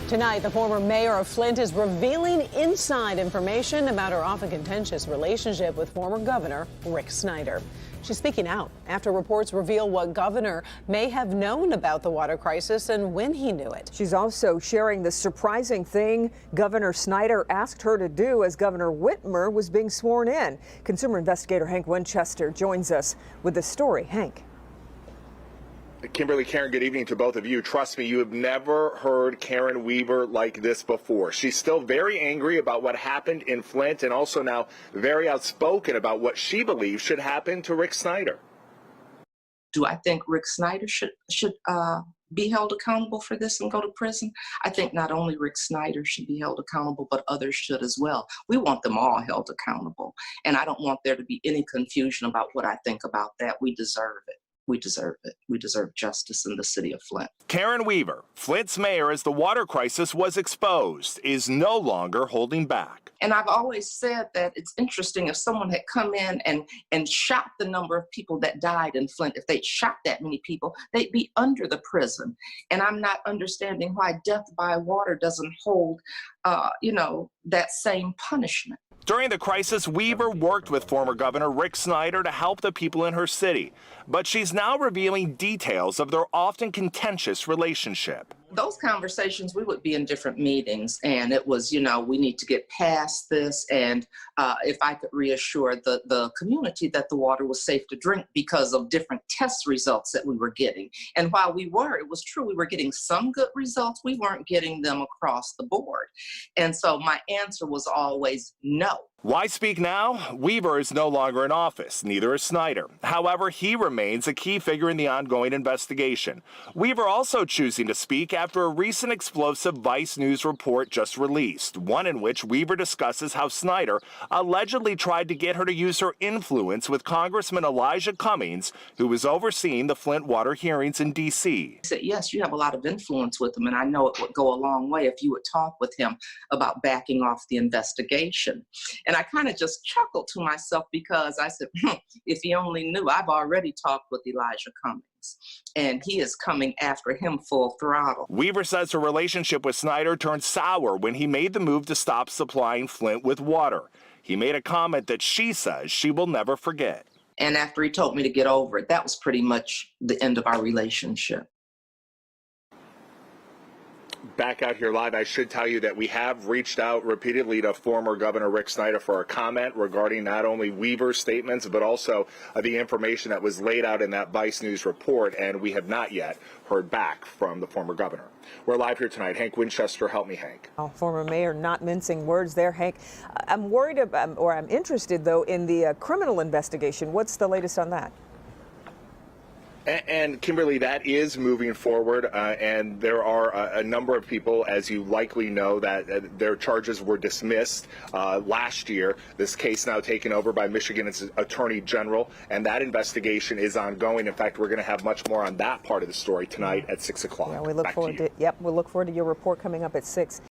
Tonight, the former mayor of Flint is revealing inside information about her often contentious relationship with former governor Rick Snyder. She's speaking out after reports reveal what governor may have known about the water crisis and when he knew it. She's also sharing the surprising thing Governor Snyder asked her to do as Governor Whitmer was being sworn in. Consumer investigator Hank Winchester joins us with the story. Hank. Kimberly, Karen, good evening to both of you. Trust me, you have never heard Karen Weaver like this before. She's still very angry about what happened in Flint and also now very outspoken about what she believes should happen to Rick Snyder. Do I think Rick Snyder should be held accountable for this and go to prison? I think not only Rick Snyder should be held accountable, but others should as well. We want them all held accountable. And I don't want there to be any confusion about what I think about that. We deserve it. We deserve it. We deserve justice in the city of Flint. Karen Weaver, Flint's mayor, as the water crisis was exposed, is no longer holding back. And I've always said that it's interesting if someone had come in and shot the number of people that died in Flint. If they'd shot that many people, they'd be under the prison. And I'm not understanding why death by water doesn't hold, that same punishment. During the crisis, Weaver worked with former Governor Rick Snyder to help the people in her city. But she's now revealing details of their often contentious relationship. Those conversations, we would be in different meetings, and it was, we need to get past this. And if I could reassure the community that the water was safe to drink because of different test results that we were getting. And while it was true, we were getting some good results, we weren't getting them across the board. And so my answer was always no. Why speak now? Weaver is no longer in office, neither is Snyder. However, he remains a key figure in the ongoing investigation. Weaver also choosing to speak after a recent explosive Vice News report just released, one in which Weaver discusses how Snyder allegedly tried to get her to use her influence with Congressman Elijah Cummings, who was overseeing the Flint water hearings in D.C. He said, yes, you have a lot of influence with him, and I know it would go a long way if you would talk with him about backing off the investigation. And I kind of just chuckled to myself because I said, if he only knew, I've already talked with Elijah Cummings, and he is coming after him full throttle. Weaver says her relationship with Snyder turned sour when he made the move to stop supplying Flint with water. He made a comment that she says she will never forget. And after he told me to get over it, that was pretty much the end of our relationship. Back out here live, I should tell you that we have reached out repeatedly to former Governor Rick Snyder for a comment regarding not only Weaver's statements, but also the information that was laid out in that Vice News report, and we have not yet heard back from the former governor. We're live here tonight. Hank Winchester, help me, Hank. Oh, former mayor not mincing words there, Hank. I'm worried about, or I'm interested, though, in the criminal investigation. What's the latest on that? And Kimberly, that is moving forward, and there are a number of people, as you likely know, that their charges were dismissed last year. This case now taken over by Michigan's Attorney General, and that investigation is ongoing. In fact, we're going to have much more on that part of the story tonight at 6 o'clock. Yeah, we look forward to, we'll look forward to your report coming up at 6.